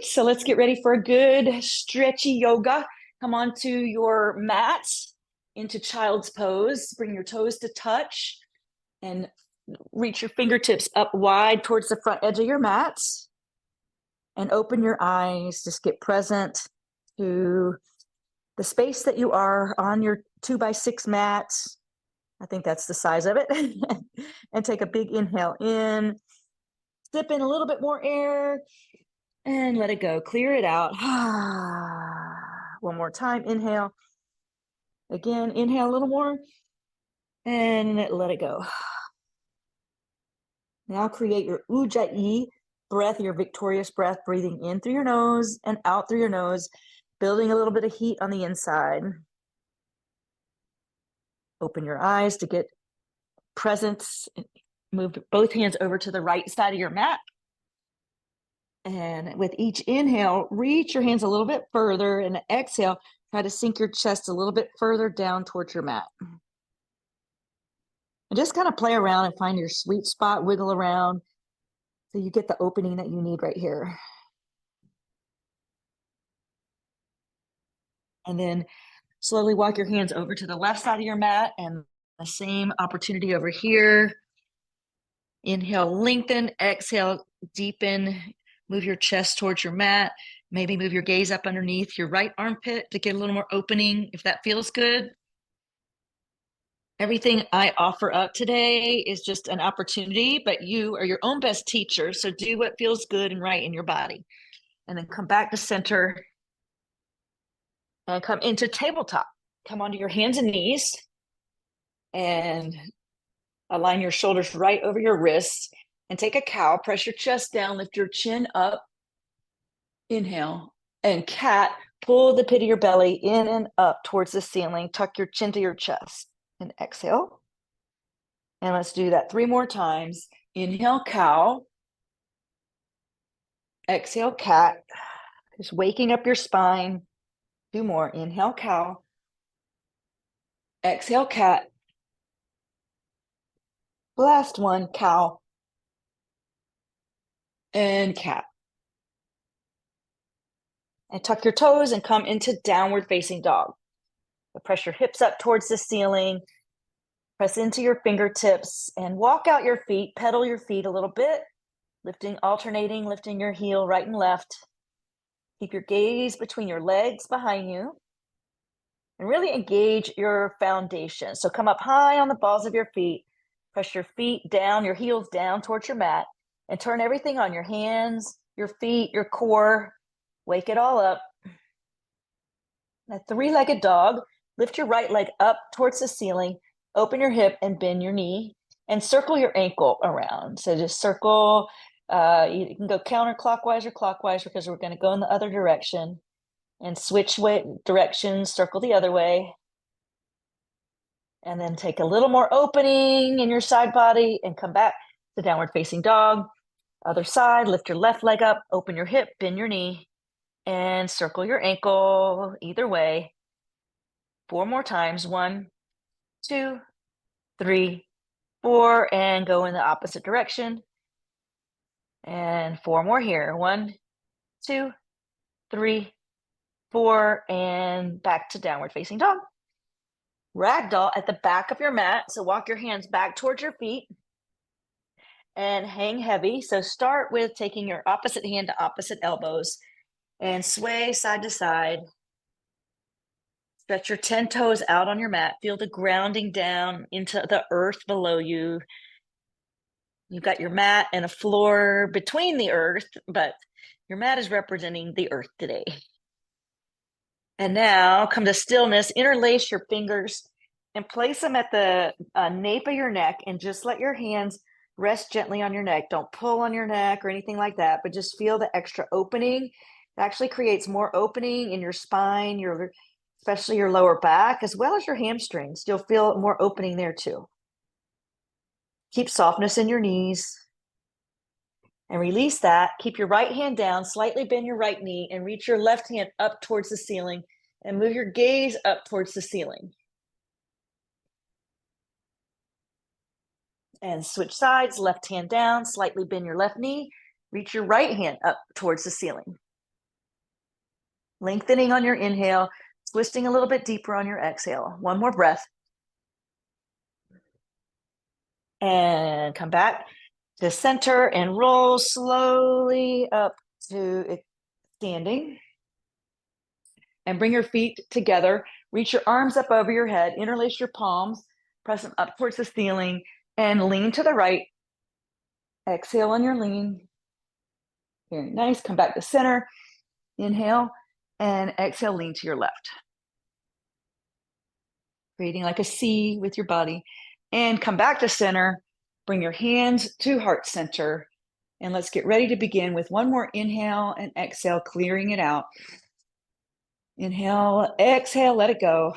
right, so let's get ready for a good stretchy yoga. Come onto your mat into child's pose. Bring your toes to touch and reach your fingertips up wide towards the front edge of your mat. And open your eyes. Just get present to the space that you are on your 2x6 mat. I think that's the size of it. And take a big inhale in. Sip in a little bit more air. And let it go. Clear it out. One more time. Inhale. Again, inhale a little more. And let it go. Now create your ujjayi breath, your victorious breath, breathing in through your nose and out through your nose, building a little bit of heat on the inside. Open your eyes to get presence. Move both hands over to the right side of your mat. And with each inhale, reach your hands a little bit further, and exhale, try to sink your chest a little bit further down towards your mat. And just kind of play around and find your sweet spot, wiggle around so you get the opening that you need right here. And then slowly walk your hands over to the left side of your mat, and the same opportunity over here. Inhale, lengthen, exhale, deepen, move your chest towards your mat. Maybe move your gaze up underneath your right armpit to get a little more opening if that feels good. Everything I offer up today is just an opportunity, but you are your own best teacher. So do what feels good and right in your body. And then come back to center and come into tabletop. Come onto your hands and knees and align your shoulders right over your wrists and take a cow. Press your chest down, lift your chin up. Inhale. And cat, pull the pit of your belly in and up towards the ceiling. Tuck your chin to your chest. And exhale. And let's do that 3 more times. Inhale, cow. Exhale, cat. Just waking up your spine. 2 more. Inhale, cow. Exhale, cat. Last one, cow. And cat. And tuck your toes and come into downward facing dog. Press your hips up towards the ceiling. Press into your fingertips and walk out your feet. Pedal your feet a little bit. Alternating, lifting your heel right and left. Keep your gaze between your legs behind you. And really engage your foundation. So come up high on the balls of your feet. Press your feet down, your heels down towards your mat. And turn everything on your hands, your feet, your core. Wake it all up. A 3-legged dog. Lift your right leg up towards the ceiling. Open your hip and bend your knee. And circle your ankle around. So just circle. You can go counterclockwise or clockwise because we're going to go in the other direction. And switch directions, circle the other way. And then take a little more opening in your side body and come back to downward facing dog. Other side, lift your left leg up, open your hip, bend your knee, and circle your ankle either way. 4 more times. 1, 2, 3, 4, and go in the opposite direction. And 4 more here. 1, 2, 3, 4, and back to downward facing dog. Ragdoll at the back of your mat. So walk your hands back towards your feet and hang heavy. So start with taking your opposite hand to opposite elbows and sway side to side. Stretch your 10 toes out on your mat. Feel the grounding down into the earth below you. You've got your mat and a floor between the earth, but your mat is representing the earth today. And now come to stillness, interlace your fingers and place them at the nape of your neck and just let your hands rest gently on your neck. Don't pull on your neck or anything like that, but just feel the extra opening. It actually creates more opening in your spine, especially your lower back, as well as your hamstrings. You'll feel more opening there too. Keep softness in your knees. And release that. Keep your right hand down, slightly bend your right knee, and reach your left hand up towards the ceiling and move your gaze up towards the ceiling. And switch sides, left hand down, slightly bend your left knee, reach your right hand up towards the ceiling. Lengthening on your inhale, twisting a little bit deeper on your exhale. One more breath. And come back to center and roll slowly up to standing. And bring your feet together. Reach your arms up over your head. Interlace your palms. Press them up towards the ceiling. And lean to the right. Exhale on your lean. Very nice. Come back to center. Inhale. And exhale, lean to your left. Creating like a C with your body. And come back to center. Bring your hands to heart center. And let's get ready to begin with one more inhale and exhale, clearing it out. Inhale, exhale, let it go.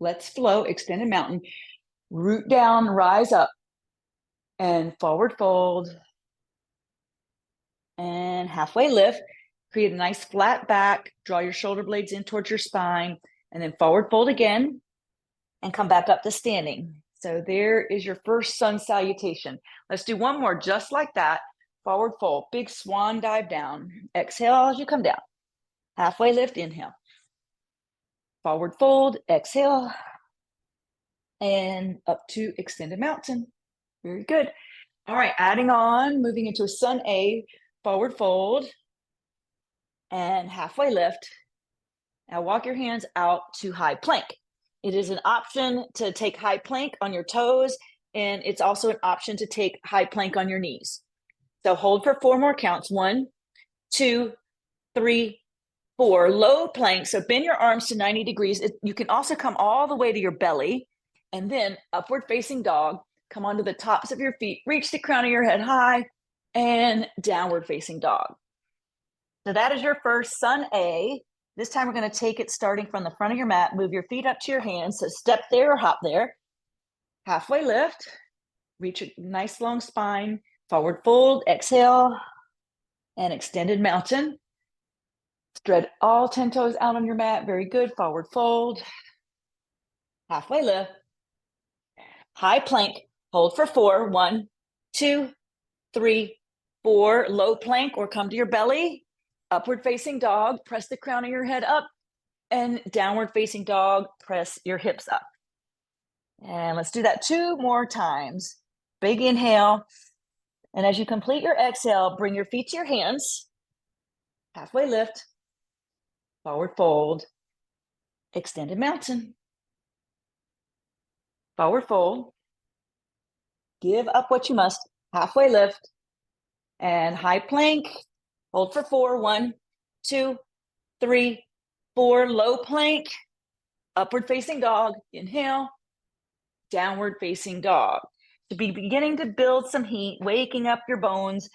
Let's flow, extended mountain. Root down, rise up, and forward fold. And halfway lift. Create a nice flat back. Draw your shoulder blades in towards your spine. And then forward fold again. And come back up to standing. So there is your first sun salutation. Let's do one more just like that. Forward fold, big swan dive down. Exhale as you come down. Halfway lift, inhale. Forward fold, exhale. And up to extended mountain. Very good. All right, adding on, moving into a sun A, forward fold. And halfway lift. Now walk your hands out to high plank. It is an option to take high plank on your toes, and it's also an option to take high plank on your knees. So hold for 4 more counts. 1, 2, 3, 4. Low plank. So bend your arms to 90 degrees. You can also come all the way to your belly, and then upward facing dog. Come onto the tops of your feet. Reach the crown of your head high, and downward facing dog. So that is your first sun A. This time we're going to take it starting from the front of your mat. Move your feet up to your hands. So step there or hop there. Halfway lift. Reach a nice long spine. Forward fold. Exhale. And extended mountain. Spread all 10 toes out on your mat. Very good. Forward fold. Halfway lift. High plank. Hold for 4. 1, 2, 3, 4. Low plank or come to your belly. Upward facing dog, press the crown of your head up, and downward facing dog, press your hips up. And let's do that 2 more times. Big inhale. And as you complete your exhale, bring your feet to your hands. Halfway lift. Forward fold. Extended mountain. Forward fold. Give up what you must. Halfway lift. And high plank. Hold for 4. 1, 2, 3, 4. Low plank. Upward facing dog. Inhale. Downward facing dog. To be beginning to build some heat, waking up your bones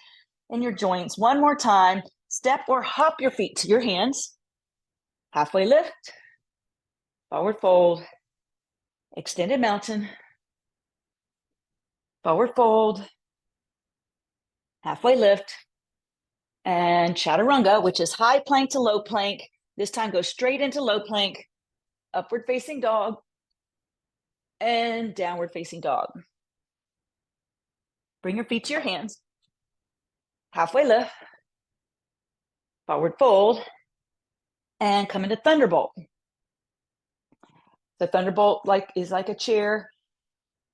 and your joints. One more time. Step or hop your feet to your hands. Halfway lift. Forward fold. Extended mountain. Forward fold. Halfway lift. And chaturanga, which is high plank to low plank. This time go straight into low plank. Upward facing dog. And downward facing dog. Bring your feet to your hands. Halfway lift. Forward fold. And come into thunderbolt. The thunderbolt is like a chair.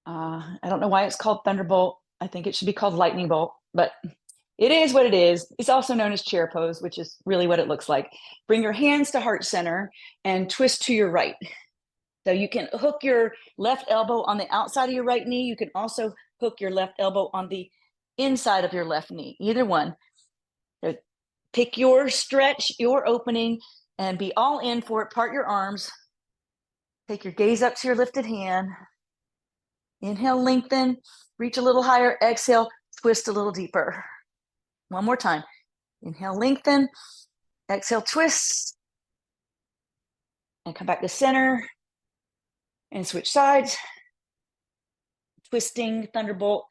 I don't know why it's called thunderbolt. I think it should be called lightning bolt, but it is what it is. It's also known as chair pose, which is really what it looks like. Bring your hands to heart center and twist to your right. So you can hook your left elbow on the outside of your right knee. You can also hook your left elbow on the inside of your left knee, either one. So pick your stretch, your opening, and be all in for it. Part your arms. Take your gaze up to your lifted hand. Inhale, lengthen, reach a little higher. Exhale, twist a little deeper. One more time. Inhale, lengthen. Exhale, twist. And come back to center. And switch sides. Twisting thunderbolt.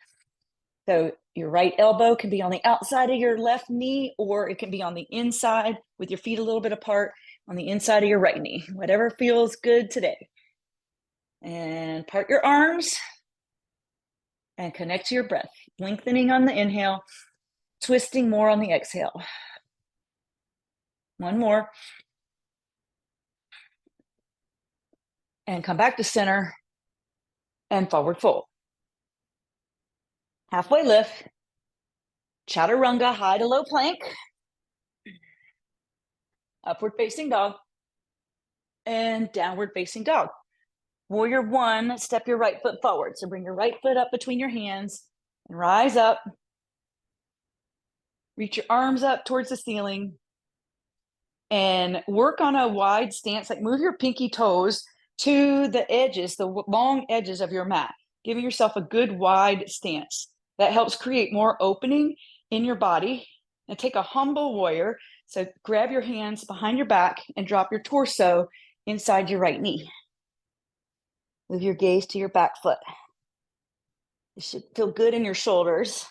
So your right elbow can be on the outside of your left knee, or it can be on the inside with your feet a little bit apart on the inside of your right knee. Whatever feels good today. And part your arms. And connect to your breath. Lengthening on the inhale. Twisting more on the exhale. One more. And come back to center and forward fold. Halfway lift, chaturanga, high to low plank, upward facing dog, and downward facing dog. Warrior one, step your right foot forward. So bring your right foot up between your hands and rise up. Reach your arms up towards the ceiling and work on a wide stance, like move your pinky toes to the edges, the long edges of your mat, giving yourself a good wide stance. That helps create more opening in your body. And take a humble warrior. So grab your hands behind your back and drop your torso inside your right knee. Move your gaze to your back foot. It should feel good in your shoulders.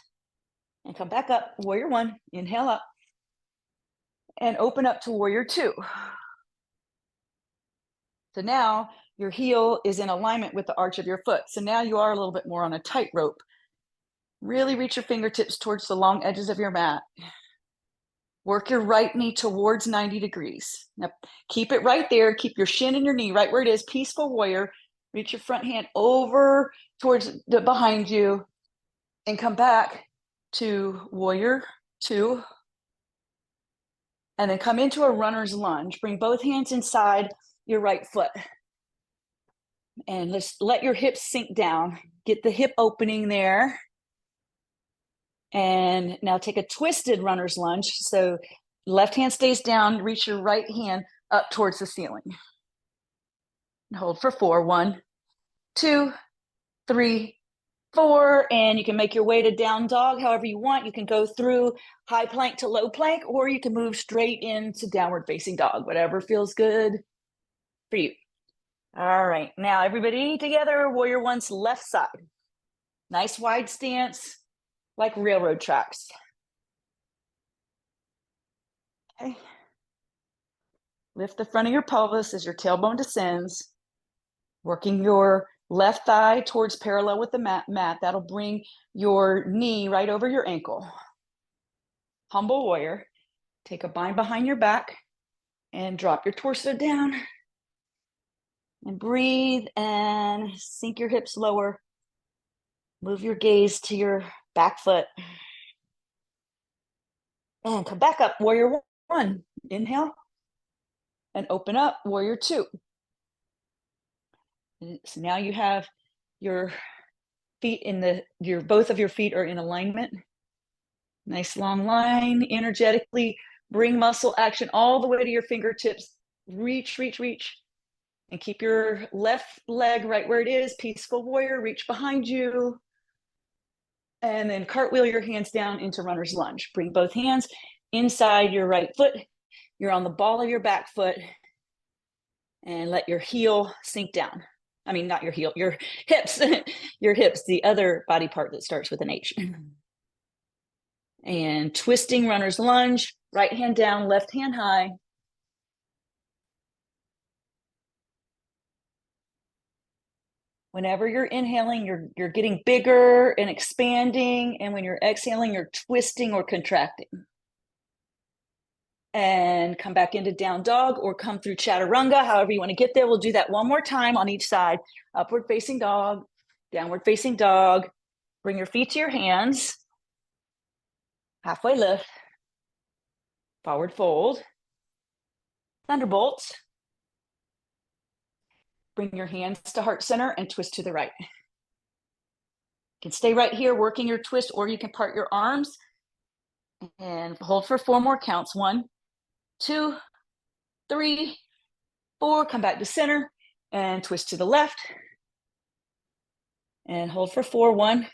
And come back up, warrior one, inhale up. And open up to warrior two. So now your heel is in alignment with the arch of your foot. So now you are a little bit more on a tightrope. Really reach your fingertips towards the long edges of your mat. Work your right knee towards 90 degrees. Now keep it right there. Keep your shin and your knee right where it is. Peaceful warrior. Reach your front hand over towards the behind you and come back to warrior two. And then come into a runner's lunge. Bring both hands inside your right foot. And let's let your hips sink down. Get the hip opening there. And now take a twisted runner's lunge. So left hand stays down. Reach your right hand up towards the ceiling. And hold for 4. 1, 2, 3, 4. And you can make your way to down dog however you want. You can go through high plank to low plank, or you can move straight into downward facing dog, whatever feels good for you. All right, now everybody together, warrior one's left side. Nice wide stance, like railroad tracks. Okay. Lift the front of your pelvis as your tailbone descends, working your left thigh towards parallel with the mat. That'll bring your knee right over your ankle. Humble warrior. Take a bind behind your back and drop your torso down. And breathe and sink your hips lower. Move your gaze to your back foot. And come back up, warrior one. Inhale. And open up, warrior two. So now you have your feet in both of your feet are in alignment. Nice long line, energetically bring muscle action all the way to your fingertips. Reach, reach, reach. And keep your left leg right where it is. Peaceful warrior, reach behind you. And then cartwheel your hands down into runner's lunge. Bring both hands inside your right foot. You're on the ball of your back foot. And let your heel sink down. I mean, not your heel, your hips. Your hips, the other body part that starts with an H. And twisting runner's lunge. Right hand down, left hand high. Whenever you're inhaling, you're getting bigger and expanding. And when you're exhaling, you're twisting or contracting. And come back into down dog or come through chaturanga, however you want to get there. We'll do that one more time on each side. Upward facing dog, downward facing dog. Bring your feet to your hands. Halfway lift. Forward fold. Thunderbolt. Bring your hands to heart center and twist to the right. You can stay right here working your twist, or you can part your arms and hold for 4 more counts. 1, 2, 3, 4. Come back to center and twist to the left. And hold for 4. 1,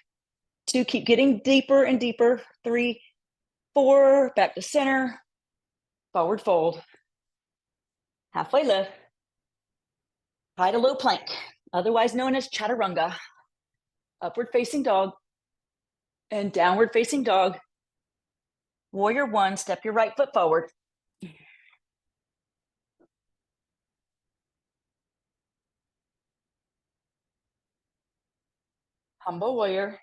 2. Keep getting deeper and deeper. 3, 4. Back to center. Forward fold. Halfway lift. High to low plank, otherwise known as chaturanga. Upward facing dog and downward facing dog. Warrior one, step your right foot forward. Humble warrior.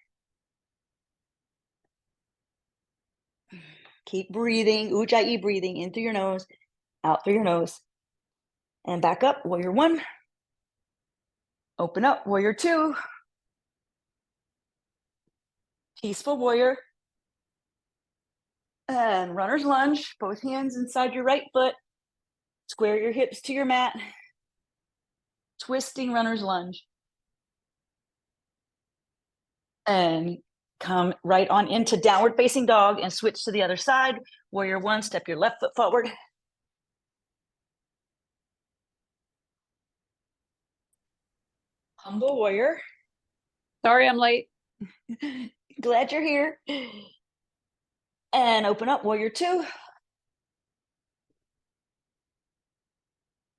Keep breathing, ujjayi breathing in through your nose out through your nose. And back up, warrior one. Open up, warrior two. Peaceful warrior. And runner's lunge, both hands inside your right foot. Square your hips to your mat. Twisting runner's lunge. And come right on into downward facing dog and switch to the other side. Warrior one, step your left foot forward. Humble warrior. Sorry, I'm late. Glad you're here. And open up, warrior two.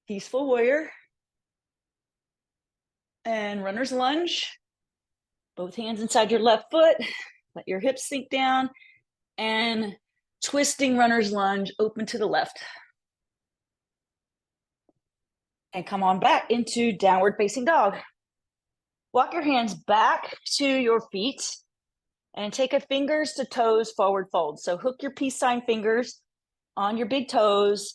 Peaceful warrior. And runner's lunge. Both hands inside your left foot. Let your hips sink down. And twisting runner's lunge, open to the left. And come on back into downward facing dog. Walk your hands back to your feet and take a fingers to toes forward fold. So hook your peace sign fingers on your big toes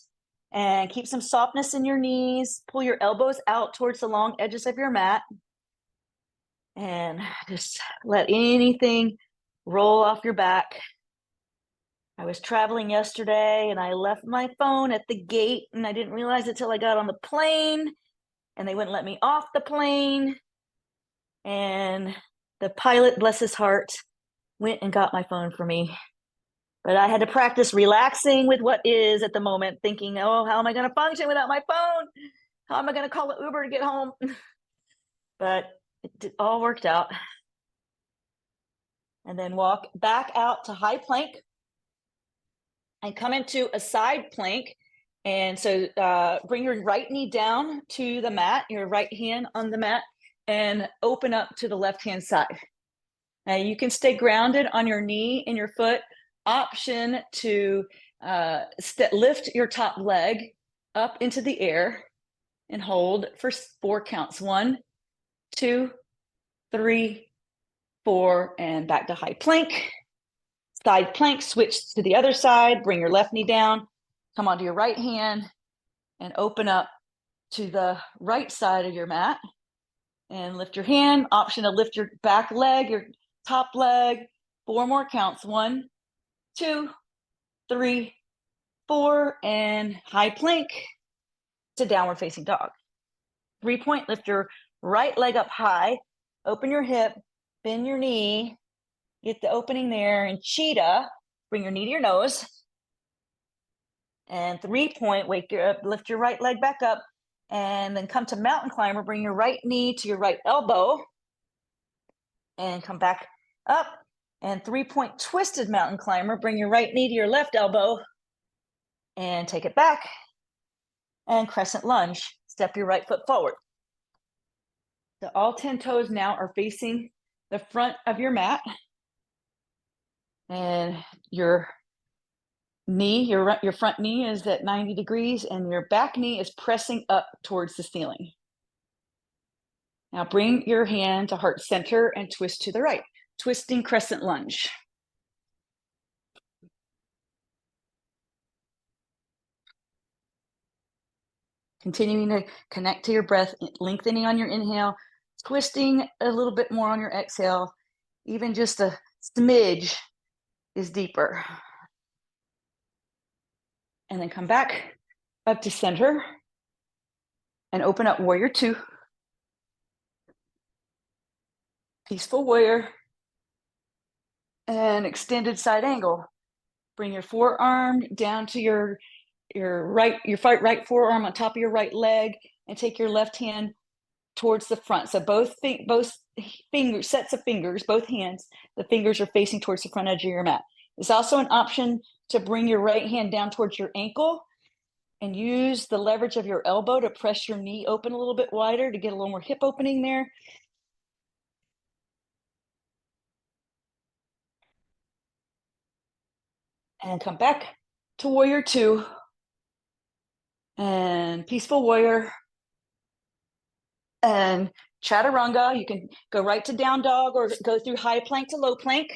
and keep some softness in your knees. Pull your elbows out towards the long edges of your mat. And just let anything roll off your back. I was traveling yesterday and I left my phone at the gate and I didn't realize it till I got on the plane and they wouldn't let me off the plane. And the pilot, bless his heart, went and got my phone for me. But I had to practice relaxing with what is at the moment, thinking, oh, how am I going to function without my phone? How am I going to call an Uber to get home? But it all worked out. And then walk back out to high plank and come into a side plank. And so bring your right knee down to the mat, your right hand on the mat, and open up to the left-hand side. Now you can stay grounded on your knee and your foot. Option to lift your top leg up into the air and hold for 4 counts. 1, 2, 3, 4, and back to high plank. Side plank, switch to the other side, bring your left knee down, come onto your right hand and open up to the right side of your mat and lift your hand. Option to lift your back leg, your top leg, 4 more counts. 1, 2, 3, 4, and high plank to downward facing dog. 3-point, lift your right leg up high, open your hip, bend your knee, get the opening there, and cheetah, bring your knee to your nose. And 3-point, lift your right leg back up, and then come to mountain climber, bring your right knee to your right elbow, and come back up. And 3-point twisted mountain climber, bring your right knee to your left elbow, and take it back. And crescent lunge, step your right foot forward. So all 10 toes now are facing the front of your mat. And your knee, your front knee is at 90 degrees and your back knee is pressing up towards the ceiling. Now bring your hand to heart center and twist to the right, twisting crescent lunge. Continuing to connect to your breath, lengthening on your inhale, twisting a little bit more on your exhale, even just a smidge is deeper. And then come back up to center and open up warrior two. Peaceful warrior and extended side angle. Bring your forearm down to your right forearm on top of your right leg and take your left hand towards the front. So both fingers, sets of fingers, both hands, the fingers are facing towards the front edge of your mat. It's also an option to bring your right hand down towards your ankle and use the leverage of your elbow to press your knee open a little bit wider to get a little more hip opening there. And come back to warrior two and peaceful warrior and chaturanga. You can go right to down dog or go through high plank to low plank.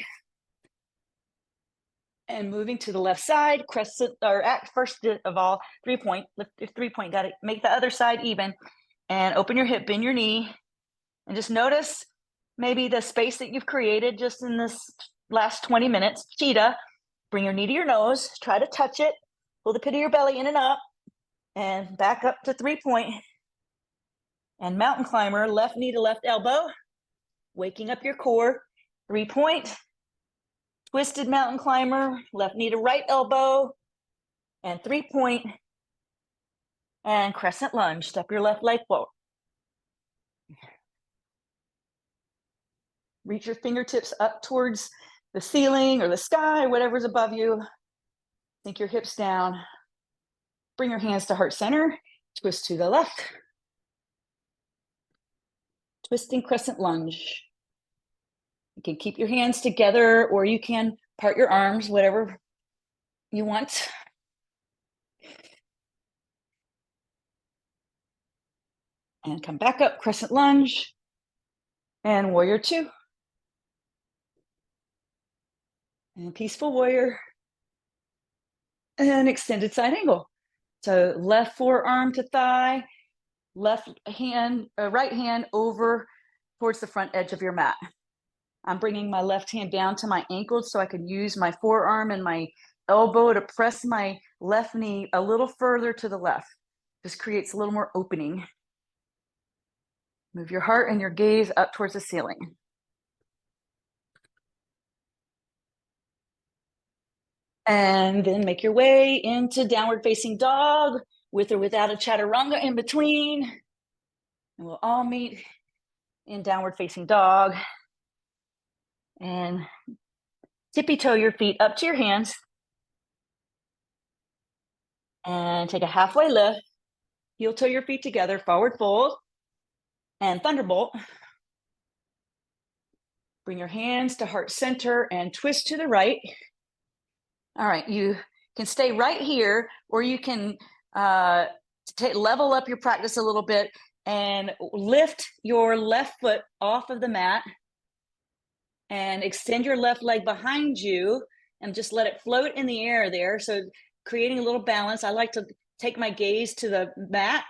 And moving to the left side, crescent, or at first of all, 3-point, lift your 3-point, got it. Make the other side even, and open your hip, bend your knee, and just notice maybe the space that you've created just in this last 20 minutes. Cheetah, bring your knee to your nose, try to touch it, pull the pit of your belly in and up, and back up to 3-point. And mountain climber, left knee to left elbow, waking up your core, 3-point. Twisted mountain climber, left knee to right elbow, and 3-point. And crescent lunge, step your left leg forward. Reach your fingertips up towards the ceiling or the sky, whatever's above you. Sink your hips down. Bring your hands to heart center. Twist to the left. Twisting crescent lunge. You can keep your hands together or you can part your arms, whatever you want. And come back up, crescent lunge. And warrior 2. And peaceful warrior. And extended side angle. So left forearm to thigh, left hand, right hand over towards the front edge of your mat. I'm bringing my left hand down to my ankles so I can use my forearm and my elbow to press my left knee a little further to the left. This creates a little more opening. Move your heart and your gaze up towards the ceiling. And then make your way into downward facing dog with or without a chaturanga in between. And we'll all meet in downward facing dog. And tippy toe your feet up to your hands. And take a halfway lift. Heel toe your feet together, forward fold. And thunderbolt. Bring your hands to heart center and twist to the right. All right, you can stay right here, or you can level up your practice a little bit and lift your left foot off of the mat and extend your left leg behind you and just let it float in the air there. So creating a little balance. I like to take my gaze to the mat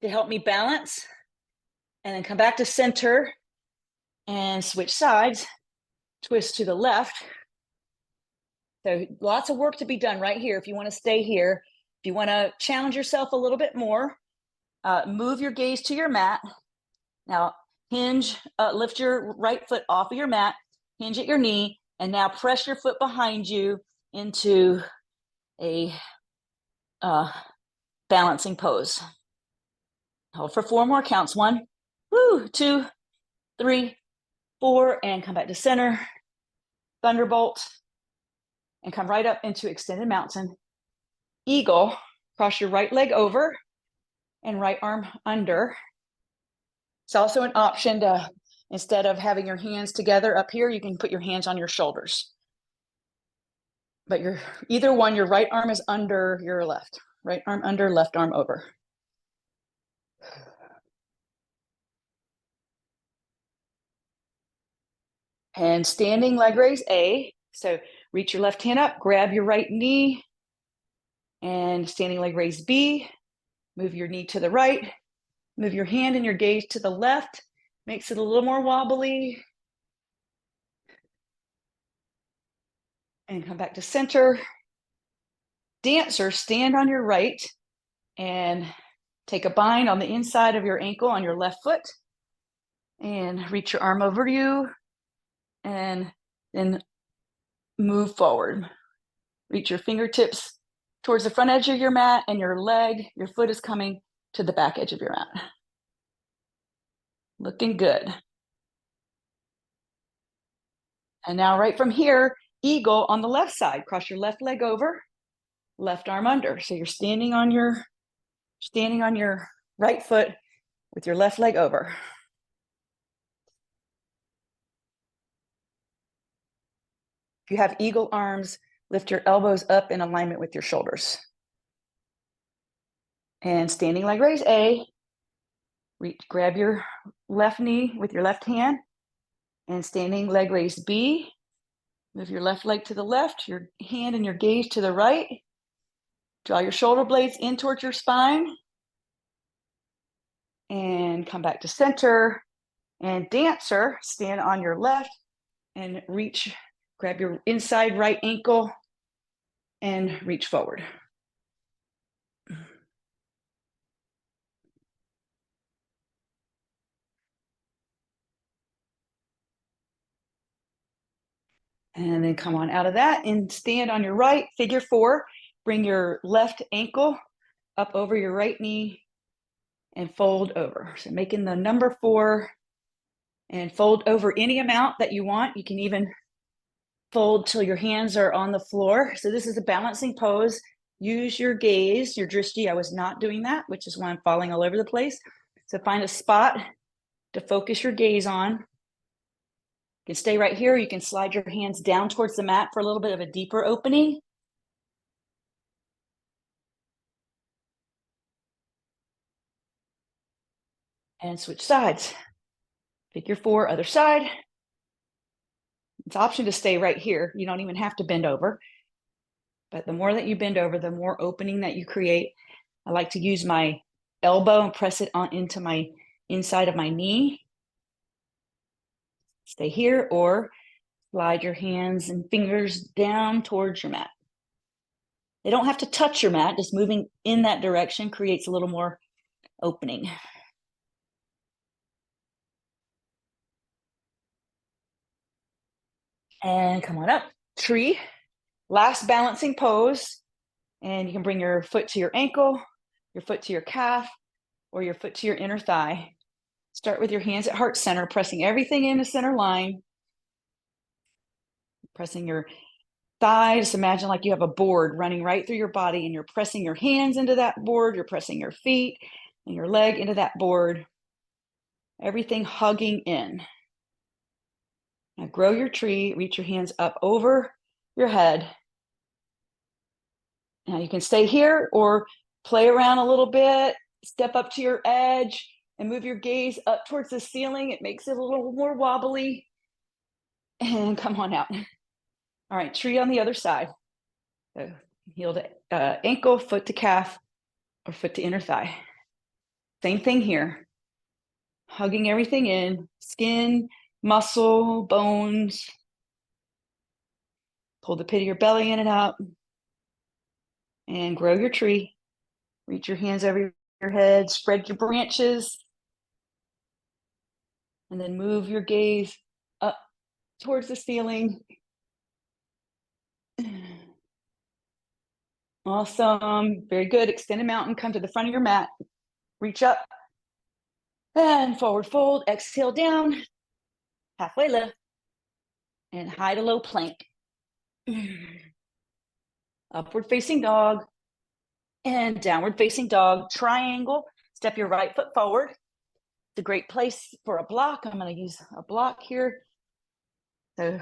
to help me balance, and then come back to center and switch sides, twist to the left. So lots of work to be done right here. If you want to stay here, if you want to challenge yourself a little bit more, move your gaze to your mat. Now hinge, lift your right foot off of your mat, hinge at your knee, and now press your foot behind you into a balancing pose. Hold for 4 more counts. 1, 2, 3, 4, and come back to center. Thunderbolt. And come right up into extended mountain. Eagle, cross your right leg over and right arm under. It's also an option to, instead of having your hands together up here, you can put your hands on your shoulders. But either one, your right arm is under your left. Right arm under, left arm over. And standing leg raise A. So reach your left hand up, grab your right knee, and standing leg raise B. Move your knee to the right, move your hand and your gaze to the left, makes it a little more wobbly. And come back to center. Dancer, stand on your right and take a bind on the inside of your ankle on your left foot. And reach your arm over you and then move forward. Reach your fingertips towards the front edge of your mat, and your foot is coming to the back edge of your mat. Looking good. And now right from here, eagle on the left side. Cross your left leg over, left arm under. So you're standing on your right foot with your left leg over. If you have eagle arms, lift your elbows up in alignment with your shoulders. And standing leg raise A. Grab your left knee with your left hand. And standing leg raise B. Move your left leg to the left, your hand and your gaze to the right. Draw your shoulder blades in towards your spine. And come back to center. And dancer, stand on your left and reach, grab your inside right ankle and reach forward. And then come on out of that and stand on your right, figure four. Bring your left ankle up over your right knee and fold over. So making the number 4 and fold over any amount that you want. You can even fold till your hands are on the floor. So this is a balancing pose. Use your gaze, your drishti. I was not doing that, which is why I'm falling all over the place. So find a spot to focus your gaze on. You can stay right here. You can slide your hands down towards the mat for a little bit of a deeper opening. And switch sides. Figure 4, other side. It's an option to stay right here. You don't even have to bend over. But the more that you bend over, the more opening that you create. I like to use my elbow and press it on into my inside of my knee. Stay here or slide your hands and fingers down towards your mat. They don't have to touch your mat. Just moving in that direction creates a little more opening. And come on up, tree. Last balancing pose. And you can bring your foot to your ankle, your foot to your calf, or your foot to your inner thigh. Start with your hands at heart center, pressing everything in the center line. Pressing your thighs. Imagine like you have a board running right through your body and you're pressing your hands into that board. You're pressing your feet and your leg into that board. Everything hugging in. Now grow your tree, reach your hands up over your head. Now you can stay here or play around a little bit, step up to your edge and move your gaze up towards the ceiling. It makes it a little more wobbly. And come on out. All right, tree on the other side. So heel to ankle, foot to calf, or foot to inner thigh. Same thing here. Hugging everything in, skin, muscle, bones. Pull the pit of your belly in and out. And grow your tree. Reach your hands over your head, spread your branches. And then move your gaze up towards the ceiling. Awesome. Very good. Extend a mountain. Come to the front of your mat. Reach up. And forward fold. Exhale down. Halfway lift. And high to low plank. Upward facing dog. And downward facing dog. Triangle. Step your right foot forward. It's a great place for a block. I'm going to use a block here. So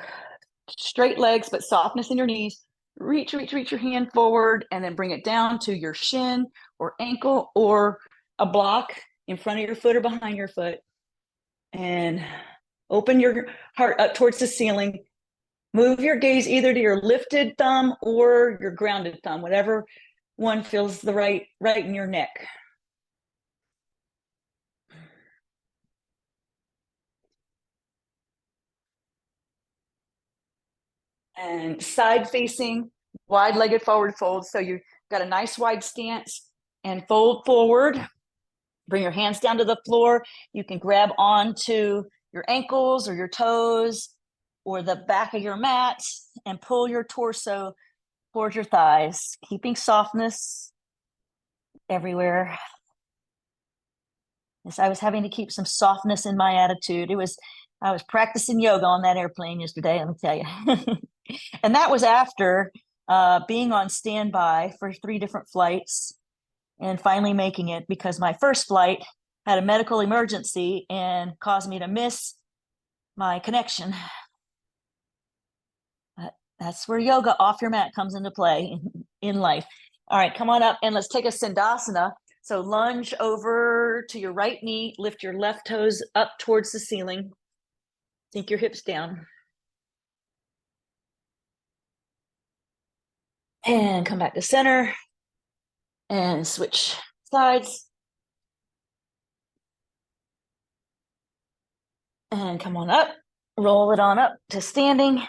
straight legs, but softness in your knees. Reach your hand forward and then bring it down to your shin or ankle or a block in front of your foot or behind your foot. And open your heart up towards the ceiling. Move your gaze either to your lifted thumb or your grounded thumb, whatever one feels the right in your neck. And side facing, wide-legged forward fold. So you've got a nice wide stance and fold forward. Bring your hands down to the floor. You can grab onto your ankles or your toes or the back of your mat and pull your torso towards your thighs, keeping softness everywhere. Yes, I was having to keep some softness in my attitude. I was practicing yoga on that airplane yesterday, let me tell you. And that was after being on standby for 3 different flights and finally making it because my first flight had a medical emergency and caused me to miss my connection. That's where yoga off your mat comes into play in life. All right, come on up and let's take a Sindasana. So lunge over to your right knee, lift your left toes up towards the ceiling. Sink your hips down. And come back to center and switch sides. And come on up, roll it on up to standing.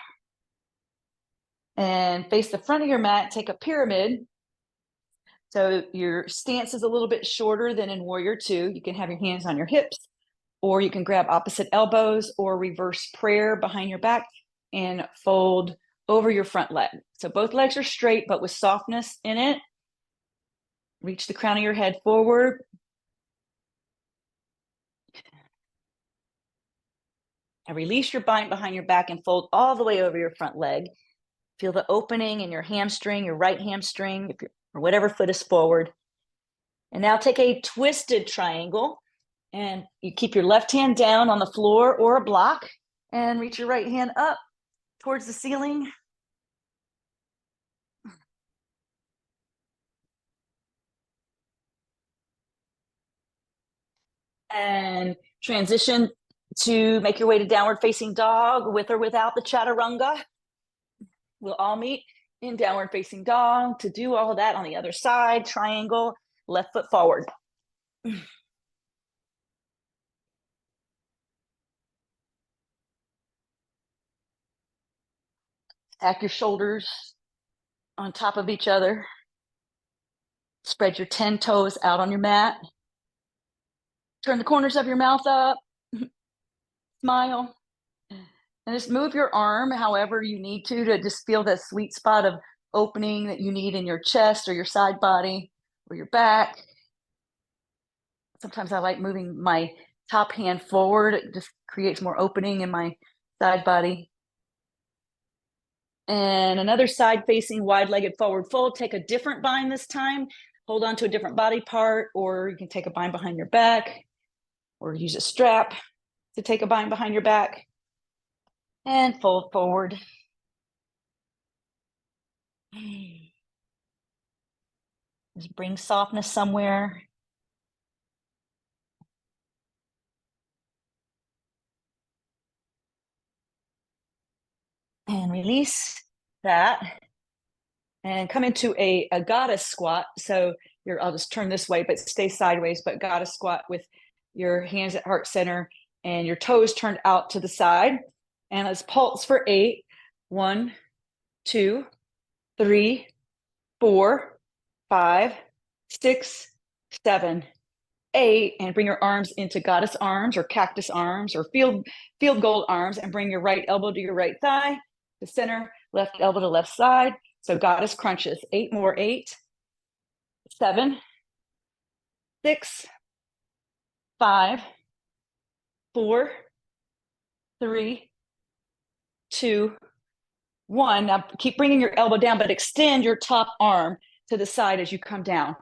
And face the front of your mat, take a pyramid. So your stance is a little bit shorter than in Warrior Two. You can have your hands on your hips, or you can grab opposite elbows or reverse prayer behind your back and fold over your front leg. So both legs are straight, but with softness in it. Reach the crown of your head forward. And release your bind behind your back and fold all the way over your front leg. Feel the opening in your hamstring, your right hamstring, or whatever foot is forward. And now take a twisted triangle, and you keep your left hand down on the floor or a block, and reach your right hand up towards the ceiling. And transition to make your way to downward facing dog with or without the chaturanga. We'll all meet in downward facing dog to do all of that on the other side. Triangle, left foot forward. Stack your shoulders on top of each other. Spread your 10 toes out on your mat. Turn the corners of your mouth up. Smile. And just move your arm however you need to just feel that sweet spot of opening that you need in your chest or your side body or your back. Sometimes I like moving my top hand forward. It just creates more opening in my side body. And another side facing wide-legged forward fold. Take a different bind this time. Hold on to a different body part, or you can take a bind behind your back or use a strap to take a bind behind your back. And fold forward. Just bring softness somewhere. And release that. And come into a goddess squat. So I'll just turn this way, but stay sideways, but goddess squat with your hands at heart center and your toes turned out to the side. And let's pulse for 8. 1, 2, 3, 4, 5, 6, 7, 8. And bring your arms into goddess arms or cactus arms or field goal arms, and bring your right elbow to your right thigh, to center, left elbow to left side. So goddess crunches. 8 more. 8, 7, 6, 5, 4, 3, 2, 1. Now keep bringing your elbow down, but extend your top arm to the side as you come down.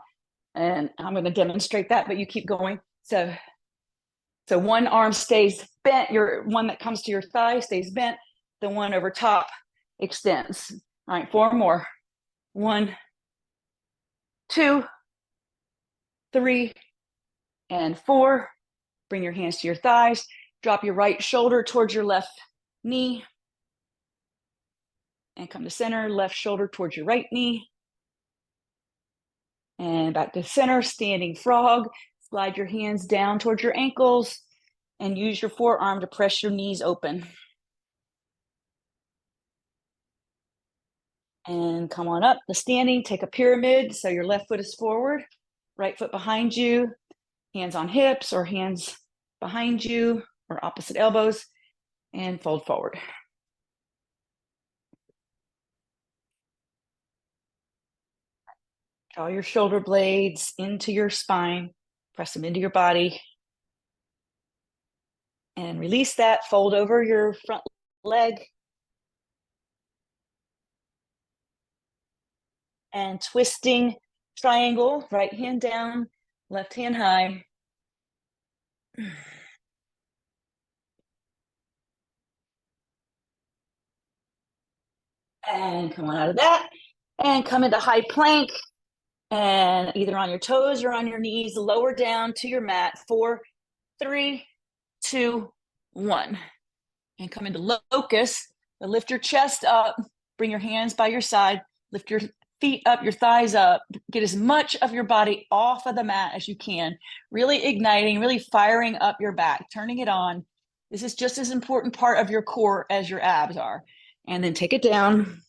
And I'm going to demonstrate that, but you keep going. So one arm stays bent. Your one that comes to your thigh stays bent. The one over top extends. All right, 4 more. 1, 2, 3, and 4. Bring your hands to your thighs. Drop your right shoulder towards your left knee. And come to center, left shoulder towards your right knee. And back to center, standing frog. Slide your hands down towards your ankles and use your forearm to press your knees open. And come on up the standing, take a pyramid. So your left foot is forward, right foot behind you, hands on hips or hands behind you or opposite elbows, and fold forward. Draw your shoulder blades into your spine, press them into your body, and release that. Fold over your front leg and twisting triangle, right hand down, left hand high. And come on out of that and come into high plank, and either on your toes or on your knees, lower down to your mat. 4, 3, 2, 1. And come into locust. Lift your chest up, bring your hands by your side, lift your feet up, your thighs up. Get as much of your body off of the mat as you can. Really igniting, really firing up your back, turning it on. This is just as important part of your core as your abs are. And then take it down.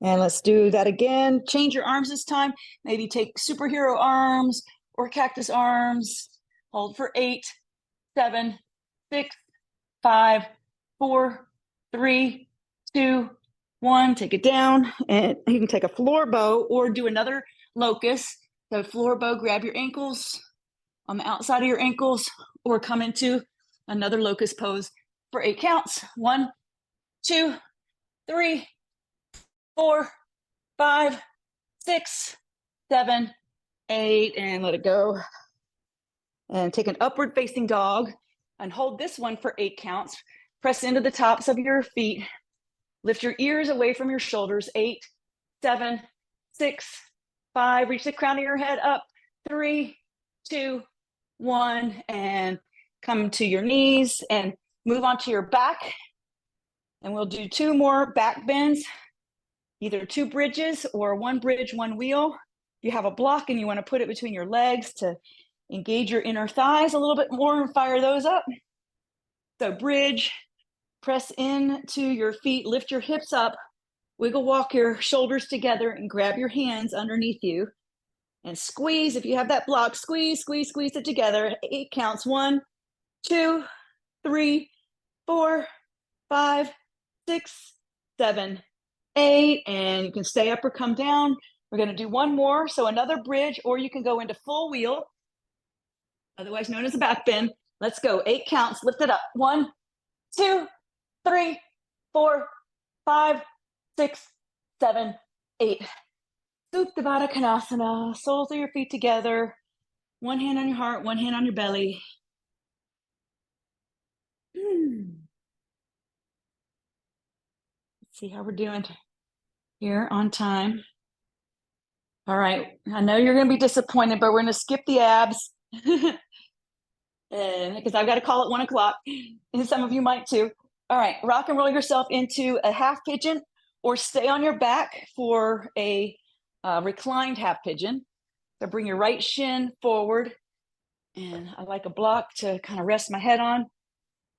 And let's do that again. Change your arms this time. Maybe take superhero arms or cactus arms. Hold for 8, 7, 6, 5, 4, 3, 2, 1. Take it down. And you can take a floor bow or do another locust. So floor bow, grab your ankles on the outside of your ankles, or come into another locust pose for 8 counts. 1, 2, 3, 4, 5, 6, 7, 8, and let it go. And take an upward facing dog and hold this one for 8 counts. Press into the tops of your feet. Lift your ears away from your shoulders. 8, 7, 6, 5. Reach the crown of your head up. 3, 2, 1. And come to your knees and move onto your back. And we'll do 2 more back bends, either 2 bridges or 1 bridge, 1 wheel. If you have a block and you want to put it between your legs to engage your inner thighs a little bit more and fire those up. So bridge, press into your feet, lift your hips up, wiggle walk your shoulders together and grab your hands underneath you and squeeze. If you have that block, squeeze, squeeze, squeeze it together. 8 counts. 1, 2, 3, 4, 5, 6, 7, 8. And you can stay up or come down. We're going to do 1 more. So another bridge, or you can go into full wheel, otherwise known as a back bend. Let's go. 8 counts. Lift it up. 1, 2, 3, 4, 5, 6, 7, 8. Supta Baddha Konasana. Soles of your feet together. 1 hand on your heart, 1 hand on your belly. Let's see how we're doing here on time. All right. I know you're going to be disappointed, but we're going to skip the abs. Because I've got to call at 1 o'clock, and some of you might too. All right, rock and roll yourself into a half pigeon, or stay on your back for a reclined half pigeon. So bring your right shin forward, and I like a block to kind of rest my head on.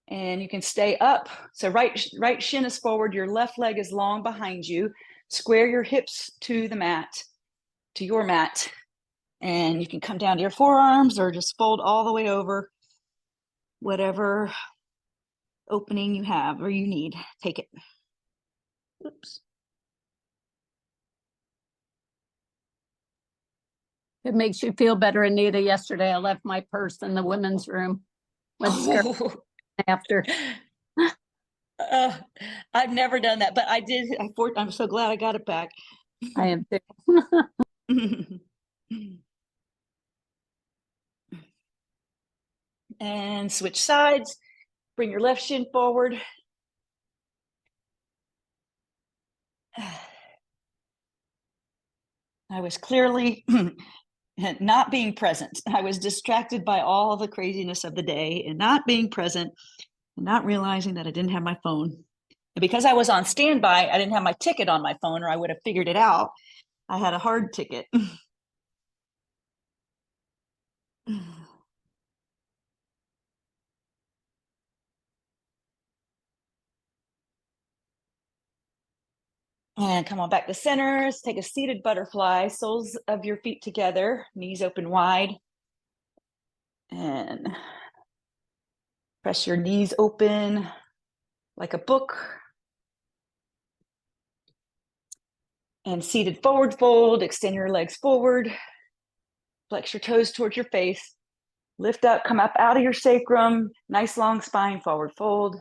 And you can stay up. So right shin is forward, your left leg is long behind you. Square your hips to the mat, to your mat, and you can come down to your forearms or just fold all the way over. Whatever opening you have or you need, take it. Oops. It makes you feel better, Anita. Yesterday, I left my purse in the women's room. Went skirt after. I've never done that, but I did. I'm so glad I got it back. I am too. And switch sides. Bring your left shin forward. I was clearly not being present. I was distracted by all the craziness of the day and not being present and not realizing that I didn't have my phone. And because I was on standby, I didn't have my ticket on my phone, or I would have figured it out. I had a hard ticket. And come on back to center. Let's take a seated butterfly, soles of your feet together, knees open wide. And press your knees open like a book. And seated forward fold, extend your legs forward. Flex your toes towards your face. Lift up, come up out of your sacrum. Nice long spine, forward fold.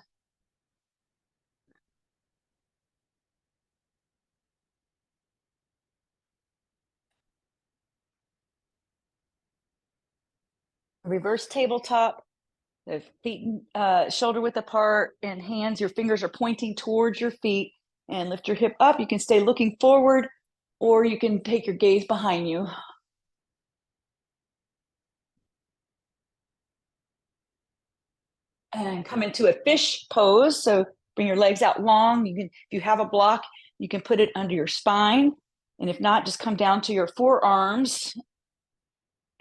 Reverse tabletop. The feet shoulder width apart and hands, your fingers are pointing towards your feet, and lift your hip up. You can stay looking forward, or you can take your gaze behind you. And come into a fish pose. So bring your legs out long. You can, if you have a block, you can put it under your spine, And if not, just come down to your forearms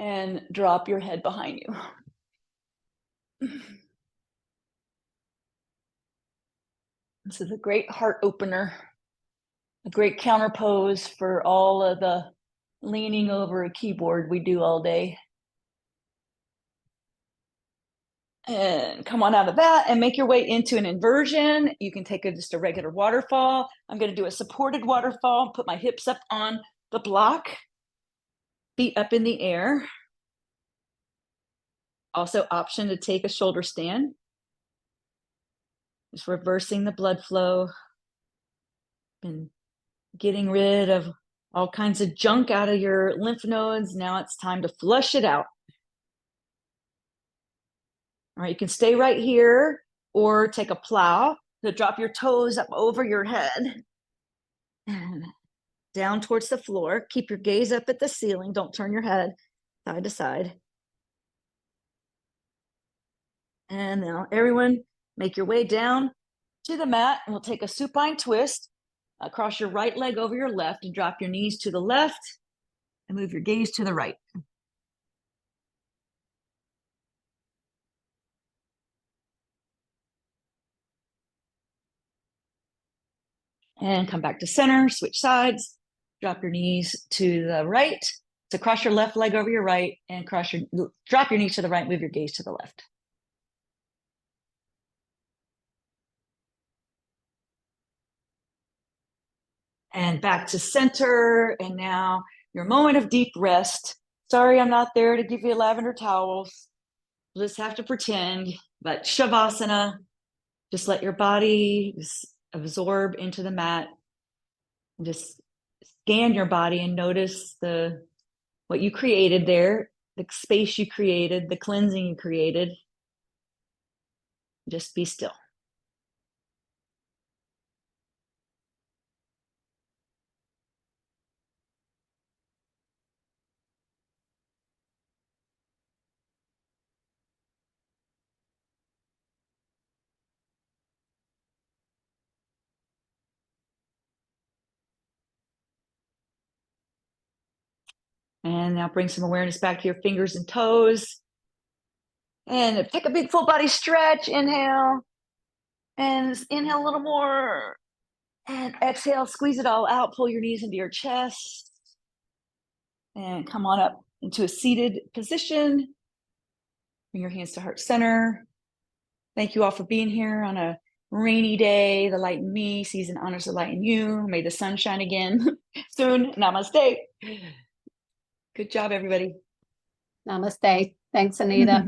and drop your head behind you. This is a great heart opener, a great counter pose for all of the leaning over a keyboard we do all day. And come on out of that and make your way into an inversion. You can take just a regular waterfall. I'm going to do a supported waterfall, put my hips up on the block, feet up in the air. Also option to take a shoulder stand. Just reversing the blood flow and getting rid of all kinds of junk out of your lymph nodes. Now it's time to flush it out. All right, you can stay right here or take a plow to drop your toes up over your head and down towards the floor. Keep your gaze up at the ceiling. Don't turn your head side to side. And now everyone make your way down to the mat, and we'll take a supine twist. Cross your right leg over your left and drop your knees to the left and move your gaze to the right. And come back to center, switch sides, drop your knees to the right. So cross your left leg over your right and drop your knees to the right, move your gaze to the left. And back to center. And now your moment of deep rest. Sorry, I'm not there to give you lavender towels. You'll just have to pretend, but Shavasana, just let your body absorb into the mat. And just scan your body and notice what you created there, the space you created, the cleansing you created. Just be still. And now bring some awareness back to your fingers and toes. And take a big full body stretch. Inhale. And inhale a little more. And exhale, squeeze it all out. Pull your knees into your chest. And come on up into a seated position. Bring your hands to heart center. Thank you all for being here on a rainy day. The light in me sees and honors the light in you. May the sun shine again soon. Namaste. Good job, everybody. Namaste. Thanks, Anita.